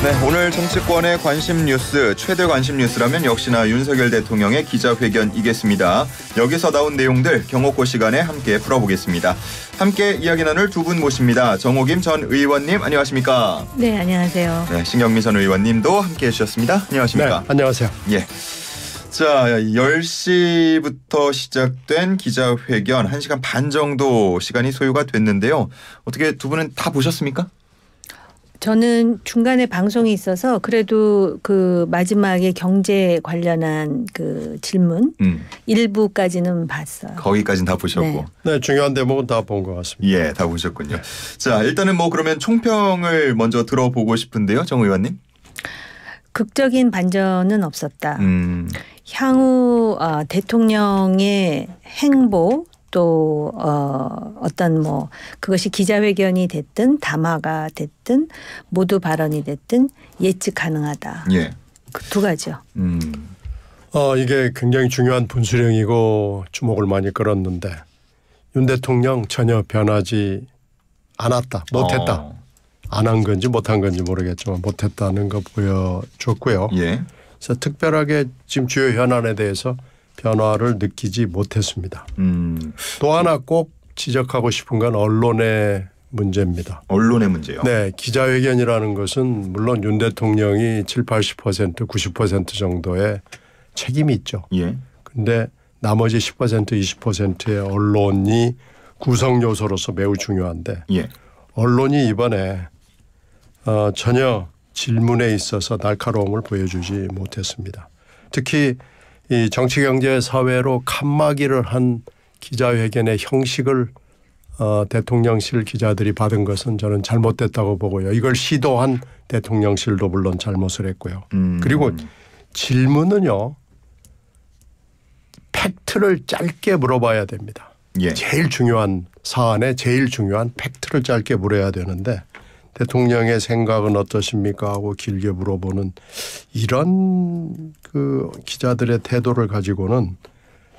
네, 오늘 정치권의 관심 뉴스, 최대 관심 뉴스라면 역시나 윤석열 대통령의 기자회견이겠습니다. 여기서 나온 내용들 경호고 시간에 함께 풀어보겠습니다. 함께 이야기 나눌 두 분 모십니다. 정호김 전 의원님 안녕하십니까? 네, 안녕하세요. 네, 신경미 전 의원님도 함께 해주셨습니다. 안녕하십니까? 네, 안녕하세요. 예. 자, 10시부터 시작된 기자회견 1시간 반 정도 시간이 소요가 됐는데요. 어떻게 두 분은 다 보셨습니까? 저는 중간에 방송이 있어서 그래도 그 마지막에 경제 관련한 그 질문 일부까지는 봤어요. 거기까지는 다 보셨고. 네, 중요한 대목은 다 본 것 같습니다. 예, 다 보셨군요. 자, 일단은 뭐 그러면 총평을 먼저 들어보고 싶은데요, 정 의원님. 극적인 반전은 없었다. 향후 대통령의 행보 또 어떤 뭐 그것이 기자회견이 됐든 담화가 됐든 모두 발언이 됐든 예측 가능하다. 예. 그 두 가지요. 이게 굉장히 중요한 분수령이고 주목을 많이 끌었는데 윤 대통령 전혀 변하지 않았다. 못했다. 안 한 건지 못한 건지 모르겠지만 못했다는 거 보여줬고요. 예. 그래서 특별하게 지금 주요 현안에 대해서 변화를 느끼지 못했습니다. 또 하나 꼭 지적하고 싶은 건 언론의 문제입니다. 언론의 문제요? 네. 기자회견이라는 것은 물론 윤 대통령이 70, 80%, 90% 정도의 책임이 있죠. 예. 그런데 나머지 10%, 20%의 언론이 구성 요소로서 매우 중요한데 예. 언론이 이번에 전혀 질문에 있어서 날카로움을 보여주지 못했습니다. 특히 이 정치, 경제, 사회로 칸막이를 한 기자회견의 형식을 대통령실 기자들이 받은 것은 저는 잘못됐다고 보고요. 이걸 시도한 대통령실도 물론 잘못을 했고요. 그리고 질문은요. 팩트를 짧게 물어봐야 됩니다. 예. 제일 중요한 사안에 제일 중요한 팩트를 짧게 물어야 되는데 대통령의 생각은 어떠십니까 하고 길게 물어보는 이런 그 기자들의 태도를 가지고는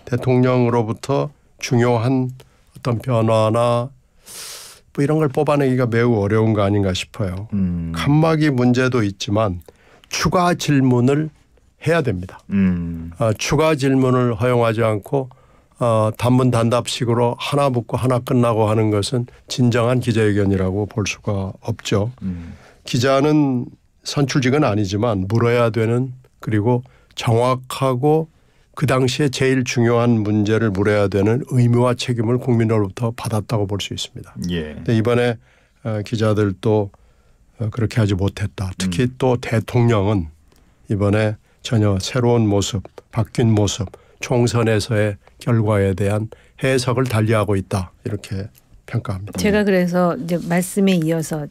대통령으로부터 중요한 어떤 변화나 뭐 이런 걸 뽑아내기가 매우 어려운 거 아닌가 싶어요. 칸막이 문제도 있지만 추가 질문을 해야 됩니다. 추가 질문을 허용하지 않고 단문 단답식으로 하나 묻고 하나 끝나고 하는 것은 진정한 기자회견이라고 볼 수가 없죠. 기자는 선출직은 아니지만 물어야 되는 그리고 정확하고 그 당시에 제일 중요한 문제를 물어야 되는 의무와 책임을 국민으로부터 받았다고 볼 수 있습니다. 예. 근데 이번에 기자들도 그렇게 하지 못했다. 특히 또 대통령은 이번에 전혀 새로운 모습, 바뀐 모습, 총선에서의 결과에 대한 해석을 달리하고 있다. 이렇게 평가합니다. 제가 그래서 이제 말씀에 이어서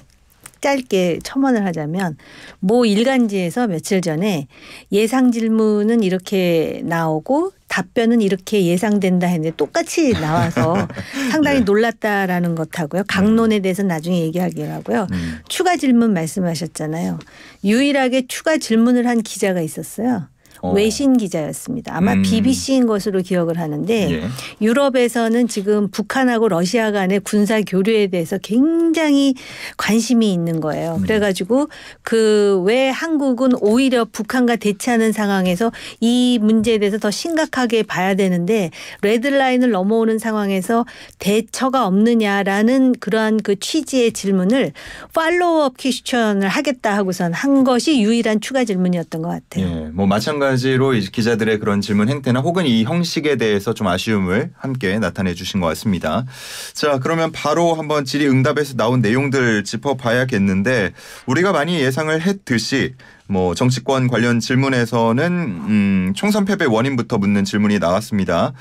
짧게 첨언을 하자면 모 일간지에서 며칠 전에 예상 질문은 이렇게 나오고 답변은 이렇게 예상된다 했는데 똑같이 나와서 상당히 놀랐다라는 것하고요. 강론에 대해서는 나중에 얘기하기라고요. 추가 질문 말씀하셨잖아요. 유일하게 추가 질문을 한 기자가 있었어요. 외신 기자였습니다. 아마 BBC인 것으로 기억을 하는데 예. 유럽에서는 지금 북한하고 러시아 간의 군사 교류에 대해서 굉장히 관심이 있는 거예요. 그래가지고 그 왜 한국은 오히려 북한과 대치하는 상황에서 이 문제에 대해서 더 심각하게 봐야 되는데 레드라인을 넘어오는 상황에서 대처가 없느냐라는 그러한 그 취지의 질문을 팔로우업 퀘스천을 하겠다 하고선 한 것이 유일한 추가 질문이었던 것 같아요. 예, 뭐 마찬가지로 기자들의 그런 질문 행태나 혹은 이 형식에 대해서 좀 아쉬움을 함께 나타내 주신 것 같습니다. 자, 그러면 바로 한번 질의응답에서 나온 내용들 짚어봐야겠는데 우리가 많이 예상을 했듯이 뭐 정치권 관련 질문에서는 총선 패배 원인부터 묻는 질문이 나왔습니다.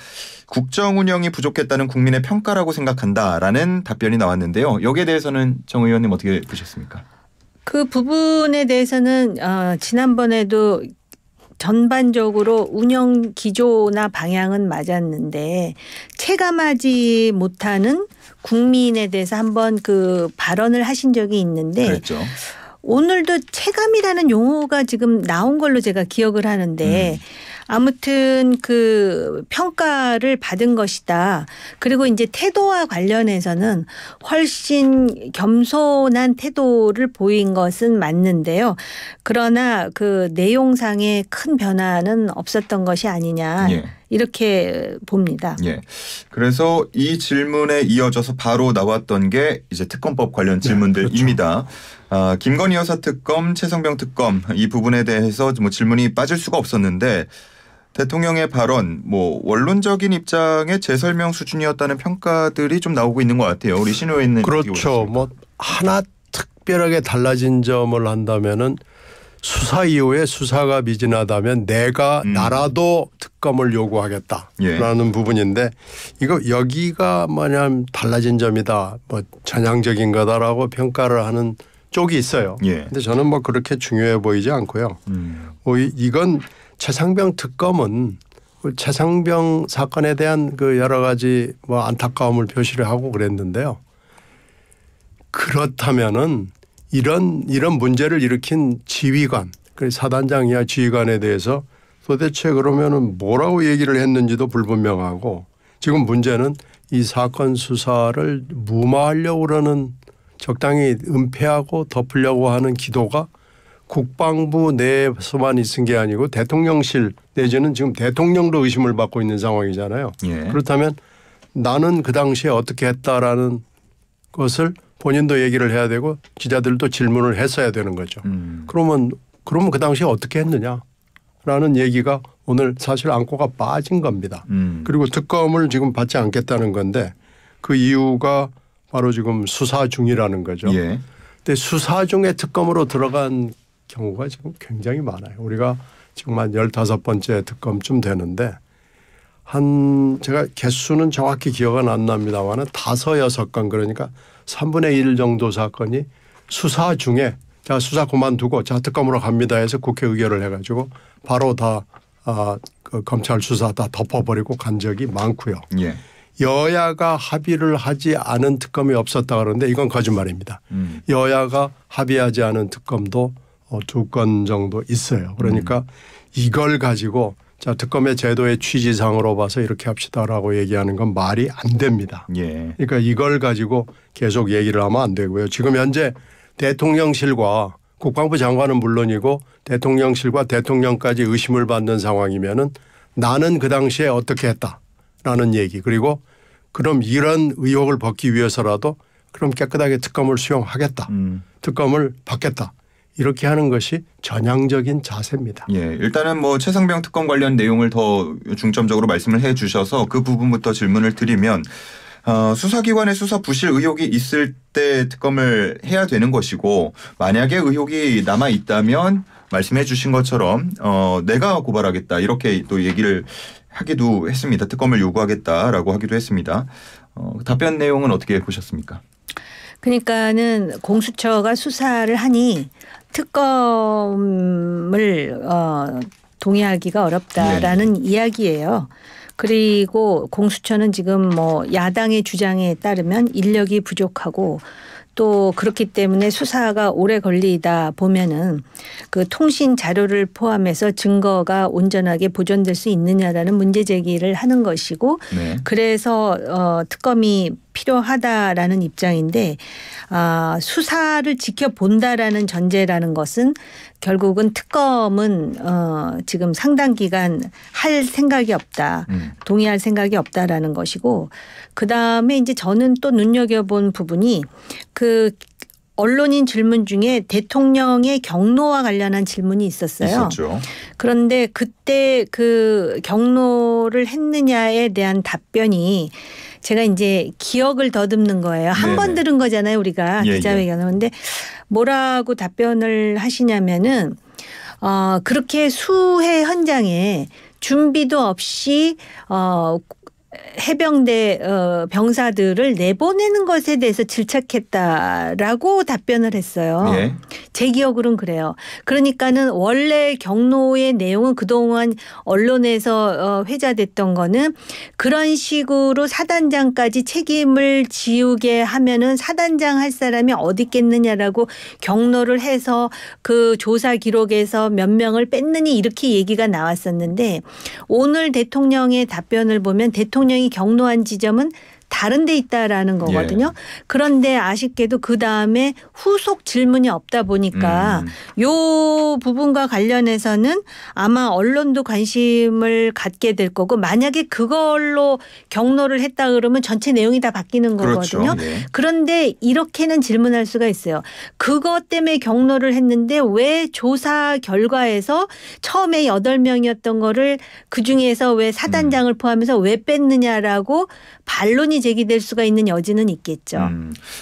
국정 운영이 부족했다는 국민의 평가라고 생각한다라는 답변이 나왔는데요. 여기에 대해서는 정 의원님 어떻게 보셨습니까? 그 부분에 대해서는 지난번에도 전반적으로 운영 기조나 방향은 맞았는데 체감하지 못하는 국민에 대해서 한번 그 발언을 하신 적이 있는데 그랬죠. 오늘도 체감이라는 용어가 지금 나온 걸로 제가 기억을 하는데 아무튼 그 평가를 받은 것이다. 그리고 이제 태도와 관련해서는 훨씬 겸손한 태도를 보인 것은 맞는데요. 그러나 그 내용상의 큰 변화는 없었던 것이 아니냐. 예. 이렇게 봅니다. 예. 그래서 이 질문에 이어져서 바로 나왔던 게 이제 특검법 관련 질문들입니다. 김건희 여사 특검, 최성병 특검 이 부분에 대해서 뭐 질문이 빠질 수가 없었는데 대통령의 발언, 뭐 원론적인 입장의 재설명 수준이었다는 평가들이 좀 나오고 있는 것 같아요. 우리 신호 있는 그렇죠. 뭐 하나 특별하게 달라진 점을 한다면은 수사 이후에 수사가 미진하다면 내가 나라도 특검을 요구하겠다라는 부분인데 이거 여기가 뭐냐면 달라진 점이다, 뭐 전향적인 거다라고 평가를 하는 쪽이 있어요. 그런데 저는 뭐 그렇게 중요해 보이지 않고요. 이건 최상병 특검은 최상병 사건에 대한 그 여러 가지 뭐 안타까움을 표시를 하고 그랬는데요. 그렇다면은 이런 문제를 일으킨 지휘관, 그 사단장 이하 지휘관에 대해서 도대체 그러면은 뭐라고 얘기를 했는지도 불분명하고 지금 문제는 이 사건 수사를 무마하려고 그러는 적당히 은폐하고 덮으려고 하는 기도가 국방부 내에서만 있은 게 아니고 대통령실 내지는 지금 대통령도 의심을 받고 있는 상황이잖아요. 그렇다면 나는 그 당시에 어떻게 했다라는 것을 본인도 얘기를 해야 되고 기자들도 질문을 했어야 되는 거죠. 그러면 그 당시에 어떻게 했느냐라는 얘기가 오늘 사실 안고가 빠진 겁니다. 그리고 특검을 지금 받지 않겠다는 건데 그 이유가 바로 지금 수사 중이라는 거죠. 근데 수사 중에 특검으로 들어간 경우가 지금 굉장히 많아요. 우리가 지금 한 15번째 특검쯤 되는데 제가 개수는 정확히 기억은 안 납니다만 5, 6건 그러니까 3분의 1 정도 사건이 수사 중에 자 수사 그만두고 자 특검으로 갑니다 해서 국회 의결을 해가지고 바로 다 그 검찰 수사 다 덮어버리고 간 적이 많고요. 여야가 합의를 하지 않은 특검이 없었다 그러는데 이건 거짓말입니다. 여야가 합의하지 않은 특검도 2건 정도 있어요. 그러니까 이걸 가지고 자 특검의 제도의 취지상으로 봐서 이렇게 합시다라고 얘기하는 건 말이 안 됩니다. 그러니까 이걸 가지고 계속 얘기를 하면 안 되고요. 지금 현재 대통령실과 국방부 장관은 물론이고 대통령실과 대통령까지 의심을 받는 상황이면은 나는 그 당시에 어떻게 했다라는 얘기 그리고 그럼 이런 의혹을 벗기 위해서라도 그럼 깨끗하게 특검을 수용하겠다. 특검을 받겠다. 이렇게 하는 것이 전향적인 자세입니다. 일단은 뭐 최상병 특검 관련 내용을 더 중점적으로 말씀을 해 주셔서 그 부분부터 질문을 드리면 수사기관의 수사 부실 의혹이 있을 때 특검을 해야 되는 것이고 만약에 의혹이 남아 있다면 말씀해 주신 것처럼 내가 고발하겠다 이렇게 또 얘기를 하기도 했습니다. 특검을 요구하겠다라고 하기도 했습니다. 답변 내용은 어떻게 보셨습니까? 그러니까는 공수처가 수사를 하니 특검을 동의하기가 어렵다라는 이야기예요. 그리고 공수처는 지금 뭐 야당의 주장에 따르면 인력이 부족하고 또 그렇기 때문에 수사가 오래 걸리다 보면은 그 통신 자료를 포함해서 증거가 온전하게 보존될 수 있느냐라는 문제 제기를 하는 것이고 그래서 특검이 필요하다라는 입장인데 수사를 지켜본다라는 전제라는 것은 결국은 특검은 지금 상당 기간 할 생각이 없다. 동의할 생각이 없다라는 것이고 그다음에 이제 저는 또 눈여겨본 부분이 그 언론인 질문 중에 대통령의 경로와 관련한 질문이 있었어요. 그런데 그때 그 경로를 했느냐에 대한 답변이 제가 이제 기억을 더듬는 거예요. 한 번 들은 거잖아요, 우리가 기자회견을. 그런데 뭐라고 답변을 하시냐면은 그렇게 수해 현장에 준비도 없이 해병대 병사들을 내보내는 것에 대해서 질책했다라고 답변을 했어요. 예. 제 기억으로는 그래요. 그러니까는 원래 경로의 내용은 그동안 언론에서 회자됐던 거는 그런 식으로 사단장까지 책임을 지우게 하면은 사단장 할 사람이 어디 있겠느냐라고 경로를 해서 그 조사 기록에서 몇 명을 뺐느니 이렇게 얘기가 나왔었는데 오늘 대통령의 답변을 보면 대통령이 경로한 지점은 다른 데 있다라는 거거든요. 그런데 아쉽게도 그다음에 후속 질문이 없다 보니까 요 부분과 관련해서는 아마 언론도 관심을 갖게 될 거고 만약에 그걸로 경로를 했다 그러면 전체 내용이 다 바뀌는 거거든요. 그렇죠. 예. 그런데 이렇게는 질문할 수가 있어요. 그것 때문에 경로를 했는데 왜 조사 결과에서 처음에 8명이었던 거를 그중에서 왜 사단장을 포함해서 왜 뺐느냐라고 반론이 제기될 수가 있는 여지는 있겠죠.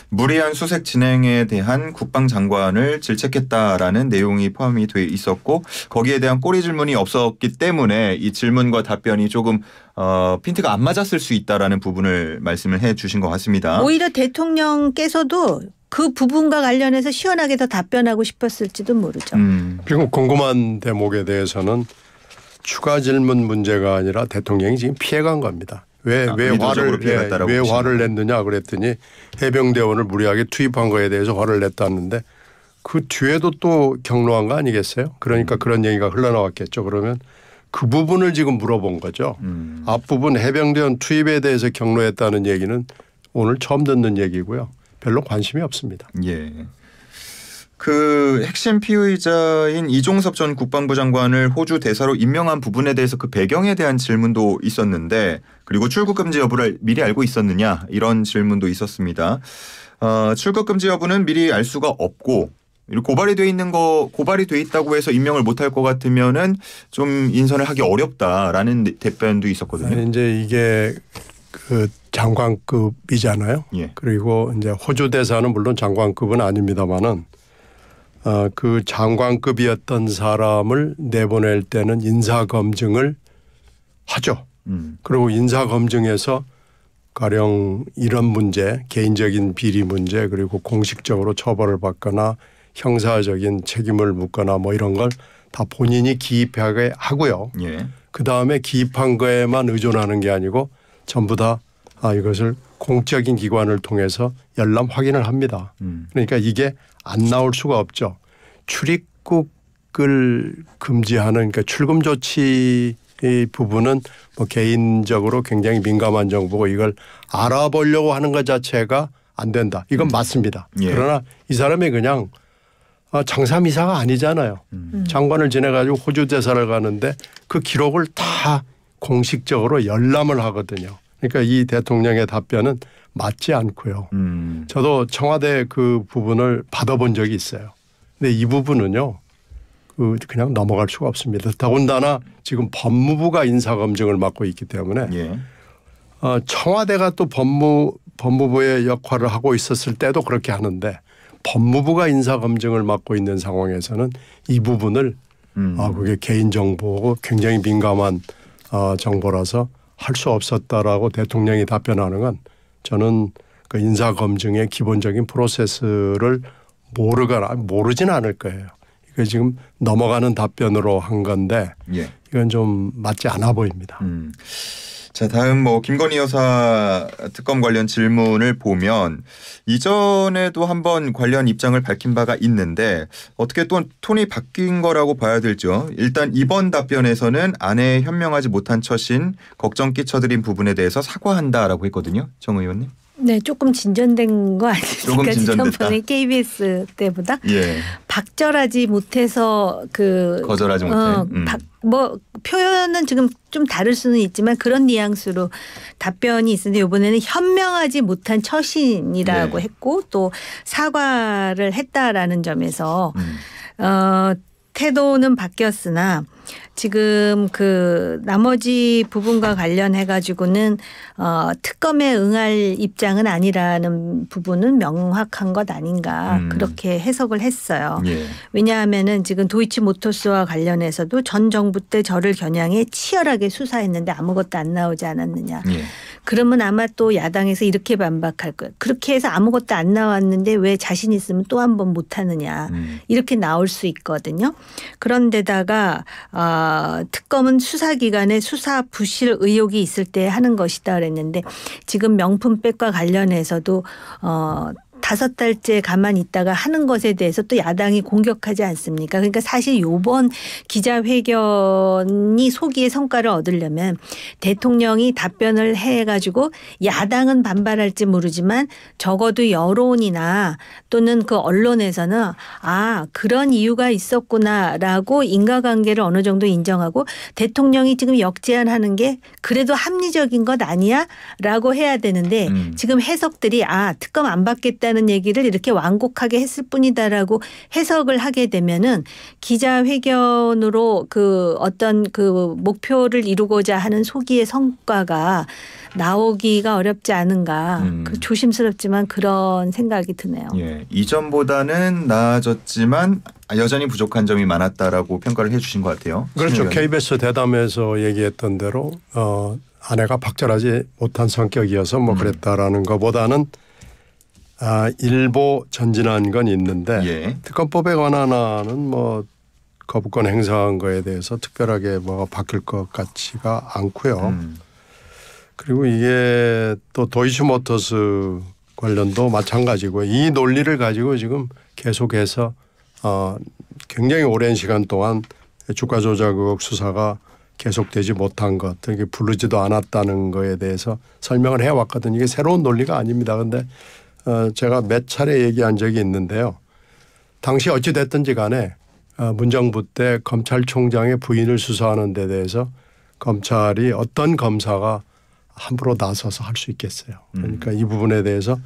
무리한 수색 진행에 대한 국방장관을 질책했다라는 내용이 포함이 돼 있었고 거기에 대한 꼬리 질문이 없었기 때문에 이 질문과 답변이 조금 핀트가 안 맞았을 수 있다라는 부분을 말씀을 해 주신 것 같습니다. 오히려 대통령께서도 그 부분과 관련해서 시원하게 더 답변하고 싶었을지도 모르죠. 그리고 궁금한 대목에 대해서는 추가 질문 문제가 아니라 대통령이 지금 피해간 겁니다. 왜 화를 냈느냐 그랬더니 해병대원을 무리하게 투입한 거에 대해서 화를 냈다는데 그 뒤에도 또 경로한 거 아니겠어요? 그러니까 그런 얘기가 흘러나왔겠죠. 그러면 그 부분을 지금 물어본 거죠. 앞부분 해병대원 투입에 대해서 경로했다는 얘기는 오늘 처음 듣는 얘기고요. 별로 관심이 없습니다. 예. 그 핵심 피의자인 이종섭 전 국방부 장관을 호주 대사로 임명한 부분에 대해서 그 배경에 대한 질문도 있었는데 그리고 출국 금지 여부를 미리 알고 있었느냐 이런 질문도 있었습니다. 출국 금지 여부는 미리 알 수가 없고 고발이 돼 있다고 해서 임명을 못할 것 같으면은 좀 인선을 하기 어렵다라는 답변도 있었거든요. 이제 이게 그 장관급이잖아요. 예. 그리고 이제 호주 대사는 물론 장관급은 아닙니다만은. 그 장관급이었던 사람을 내보낼 때는 인사검증을 하죠. 그리고 인사검증에서 가령 이런 문제, 개인적인 비리 문제 그리고 공식적으로 처벌을 받거나 형사적인 책임을 묻거나 뭐 이런 걸 다 본인이 기입하게 하고요. 예. 그다음에 기입한 거에만 의존하는 게 아니고 전부 다 이것을 공적인 기관을 통해서 열람 확인을 합니다. 그러니까 이게 안 나올 수가 없죠. 출입국을 금지하는 그러니까 출금 조치 부분은 뭐 개인적으로 굉장히 민감한 정보고 이걸 알아보려고 하는 것 자체가 안 된다. 이건 맞습니다. 예. 그러나 이 사람이 그냥 장사미사가 아니잖아요. 장관을 지내가지고 호주 대사를 가는데 그 기록을 다 공식적으로 열람을 하거든요. 그러니까 이 대통령의 답변은 맞지 않고요. 저도 청와대 그 부분을 받아본 적이 있어요. 근데 이 부분은요. 그냥 넘어갈 수가 없습니다. 더군다나 지금 법무부가 인사검증을 맡고 있기 때문에 예. 청와대가 또 법무부의 역할을 하고 있었을 때도 그렇게 하는데 법무부가 인사검증을 맡고 있는 상황에서는 이 부분을 그게 개인정보고 굉장히 민감한 정보라서 할 수 없었다라고 대통령이 답변하는 건 저는 그 인사검증의 기본적인 프로세스를 모르진 않을 거예요. 이거 지금 넘어가는 답변으로 한 건데 예. 이건 좀 맞지 않아 보입니다. 자, 다음 김건희 여사 특검 관련 질문을 보면 이전에도 한번 관련 입장을 밝힌 바가 있는데 어떻게 또 톤이 바뀐 거라고 봐야 될죠. 일단 이번 답변에서는 아내에 현명하지 못한 처신, 걱정 끼쳐드린 부분에 대해서 사과한다라고 했거든요. 정 의원님. 네, 조금 진전된 거 아닙니까? 조금 진전됐다. 지난번에 KBS 때보다 예. 박절하지 못해서 거절하지 못해. 뭐 표현은 지금 좀 다를 수는 있지만 그런 뉘앙스로 답변이 있었는데 이번에는 현명하지 못한 처신이라고 네. 했고 또 사과를 했다라는 점에서 태도는 바뀌었으나 지금 그 나머지 부분과 관련해 가지고는 특검에 응할 입장은 아니라는 부분은 명확한 것 아닌가 그렇게 해석을 했어요. 예. 왜냐하면은 지금 도이치모터스와 관련해서도 전 정부 때 저를 겨냥해 치열하게 수사했는데 아무것도 안 나오지 않았느냐. 예. 그러면 아마 또 야당에서 이렇게 반박할 거예요. 그렇게 해서 아무것도 안 나왔는데 왜 자신 있으면 또 한 번 못하느냐. 이렇게 나올 수 있거든요. 그런데다가 특검은 수사기관에 수사 부실 의혹이 있을 때 하는 것이다 그랬는데 지금 명품백과 관련해서도 5달째 가만히 있다가 하는 것에 대해서 또 야당이 공격하지 않습니까? 그러니까 사실 이번 기자회견이 소기의 성과를 얻으려면 대통령이 답변을 해가지고 야당은 반발할지 모르지만 적어도 여론이나 또는 그 언론에서는 그런 이유가 있었구나라고 인과관계를 어느 정도 인정하고 대통령이 지금 역제안하는 게 그래도 합리적인 것 아니야? 라고 해야 되는데 지금 해석들이 특검 안 받겠다는 얘기를 이렇게 완곡하게 했을 뿐이다라고 해석을 하게 되면은 기자회견으로 그 어떤 그 목표를 이루고자 하는 소기의 성과가 나오기가 어렵지 않은가. 조심스럽지만 그런 생각이 드네요. 예, 이전보다는 나아졌지만 여전히 부족한 점이 많았다라고 평가를 해 주신 것 같아요. 그렇죠. KBS 대담에서 얘기했던 대로 아내가 박절하지 못한 성격이어서 뭐 그랬다라는 것보다는 일부 전진한 건 있는데 예. 특검법에 관한 안은 뭐 거부권 행사한 거에 대해서 특별하게 뭐가 바뀔 것 같지가 않고요. 그리고 이게 또 도이치모터스 관련도 마찬가지고 이 논리를 가지고 지금 계속해서 굉장히 오랜 시간 동안 주가 조작 의혹 수사가 계속되지 못한 것, 이게 부르지도 않았다는 거에 대해서 설명을 해왔거든요. 이게 새로운 논리가 아닙니다. 그런데 제가 몇 차례 얘기한 적이 있는데요. 당시 어찌 됐든지 간에 문정부 때 검찰총장의 부인을 수사하는 데 대해서 검찰이 어떤 검사가 함부로 나서서 할 수 있겠어요. 그러니까 이 부분에 대해서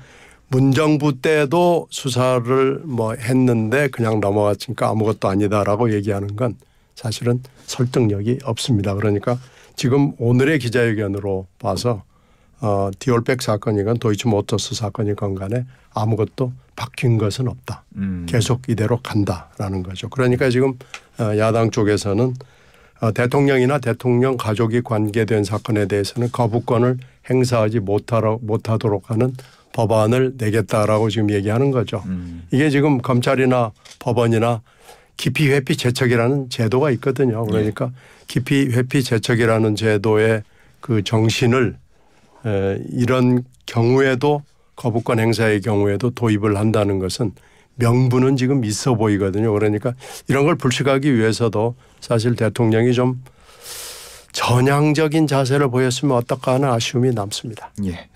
문정부 때도 수사를 뭐 했는데 그냥 넘어갔으니까 아무것도 아니다라고 얘기하는 건 사실은 설득력이 없습니다. 그러니까 지금 오늘의 기자회견으로 봐서 디올백 사건이건 도이치모터스 사건이건 간에 아무것도 바뀐 것은 없다. 계속 이대로 간다라는 거죠. 그러니까 지금 야당 쪽에서는 대통령이나 대통령 가족이 관계된 사건에 대해서는 거부권을 행사하지 못하도록 하는 법안을 내겠다라고 지금 얘기하는 거죠. 이게 지금 검찰이나 법원이나 기피 회피 제척이라는 제도가 있거든요. 그러니까 기피 회피 제척이라는 제도의 그 정신을 이런 경우에도 거부권 행사의 경우에도 도입을 한다는 것은 명분은 지금 있어 보이거든요. 그러니까 이런 걸 불식하기 위해서도 사실 대통령이 좀 전향적인 자세를 보였으면 어떨까 하는 아쉬움이 남습니다. 예.